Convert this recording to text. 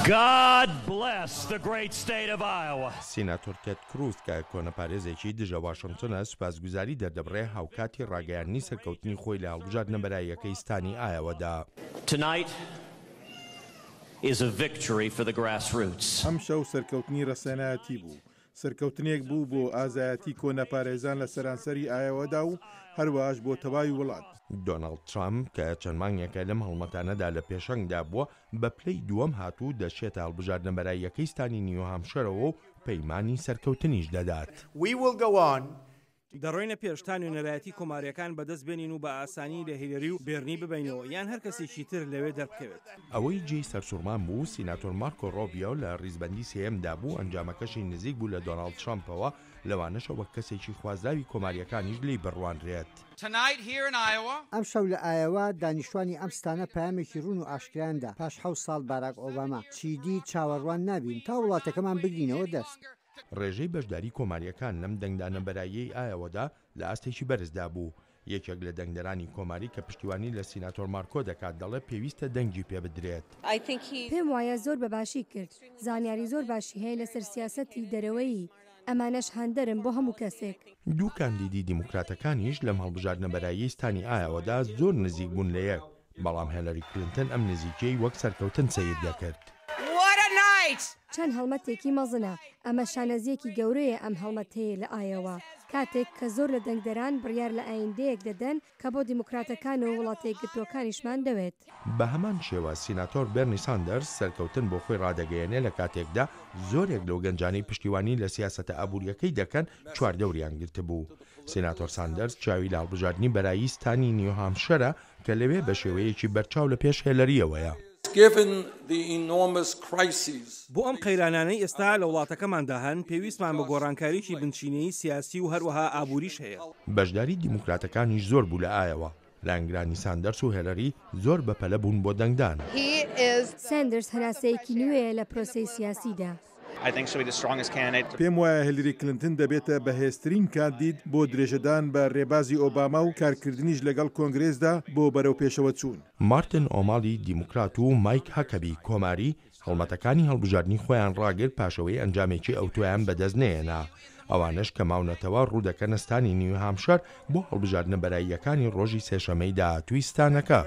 God bless the great state of Iowa. سیناتۆر تێد کروز کە کۆنەپارێزێکی دژە واشنگتنە سوپاسگوزاری دەردەبڕێ هاوکاتی ڕاگەیاندنی سەرکەوتنی خۆی لە هەڵبژاردنە بەرایەکەی ستانی ئایاوەدا. Tonight is a victory for the grassroots. ئەم شەو سەرکەوتنی ڕەسەنایەتی بوو. سەرکەوتنێک بوو بۆ ئازایەتی کۆنەپارێزان لە سەرانسەری ئایاوەدا و هەروەهاش بۆ تەواوی وڵات. دۆناڵد ترامپ کە چەند مانگێکە لەم هەڵمەتانەدا لە پێشەنگدا بووە بە پلەی دووەم هاتوو دەچێتە هەڵبژاردنە بەرایەکەی ستانی نیو هامشەرەوە و پەیمانی سەرکەوتنیش دەدات. دەڕۆینە پێشتان و نەرایەتی کۆماریەکان بەدەست بێنین و بە ئاسانی لە هیلەری و بێرنی ببینەوە یان هەر کەسێکی تر لەوێ دەربکەوێت. ئەوەی جێی سەرسوورمان بوو سیناتۆر مارکۆ ڕۆبیۆ لە ڕیزبەندی سێیەمدا بوو ئەنجامەکەشی نزیک بوو لە دۆناڵد ترامپەوە لەوانەشەوە کەسێکی خوازراوی کۆماریەکانیش لی بڕوانرێت. ئەم شەو لە ئایەوە دانیشتوانی ئەم ستانە پامێکی ڕوون و ئاشکرایاندا پاش 7 ساڵ باراک ئۆباما چیدی چاوەڕوان نابین تا وڵاتەکەمان بگرینەوە دەست. ڕێژەی بەشداری کۆماریەکان لەم دەنگدانە بەرایەی ئایەوەدا لە ئاستێکی بەرزدا بوو. یەکێک لە دەنگدەرانی کۆماری کە پشتیوانی لە سیناتۆر مارکۆ دەکات دەڵێ پێویستە دەنگی پێ بدرێت. پێم وایە زۆر بەباشی کرد. زانیاری زۆر باشی هەیە لەسەر سیاسەتی دەرەوەیی. ئەمانەش هەندەرن بۆ هەموو کەسێک. دوو کاندیدی دیموکراتەکانیش لەم هەڵبژاردنە بەرایەی ستانی ئایەوەدا زۆر نزیک بوون لە یەک، بەڵام هێلەری کلینتن ئەم نزیکەی وەک سەرکەوتن سەیر دەکرد. چەند هەڵمەتێکی مەزنە ئەمە شانەزیەکی گەورەیە ئەم هەڵمەتەیە لە ئایەوە کاتێک کە زۆر لە دەنگدەران بڕیار لە ئایندەیەک دەدەن کە بۆ دیموکراتەکان و وڵاتەی گرتوەکانیشمان دەوێت. بە هەمان شێوە سیناتۆر بێرنی ساندەرس سەرکەوتن بۆ خۆی ڕادەگەیەنێ لە کاتێکدا زۆرێک لەو گەنجانەی پشتیوانی لە سیاسەتە ئابوووریەکەی دەکەن چواردەوریان گرت بوو. سیناتۆر ساندەرس چاوی لە هەڵبژاردننی بەرایی ستانی نیو هامشەرە کە لەوێ بە شێوەیەکی بەرچاو لە پێش هێلەریەوەیە. بۆ ئەم قەیرانانەی ئێستا لە وڵاتەکەماندا هەن پێویستمان بە گۆڕانکاریی بنچینەی سیاسی و هەروەها ئابووریش هەیە. بەشداری دیموکراتەکانیش زۆر بوو لە ئایەوە. لانگرانی ساندەرس و هێلەری زۆر بەپەلە بوون بۆ دەنگدان. ساندەرس هەناسەیەکی نوێیە لە پرۆسەی سیاسیدا. پێم وایە هیلری کلینتن دەبێتە بەهێزترین کاندید بۆ درێژەدان بە ڕێبازی ئۆباما و کارکردنیش لەگەڵ کۆنگرێسدا بۆ بەرەو پێشەوە چوون. مارتن ئۆمالی دیموکرات و مایک هەکەبی کۆماری هەڵمەتەکانی هەڵبژاردننی خۆیان ڕاگرت پاشەوەی ئەنجامێکی ئەوتۆیان بەدەست نێنا. ئەوانش کە ماونەتەوە ڕوودەکەنە ستانی نیو هامشەر بۆ هەڵبژاردنە بەراییەکانی ڕۆژی سێشەمەی داهاتووی ستانەکە.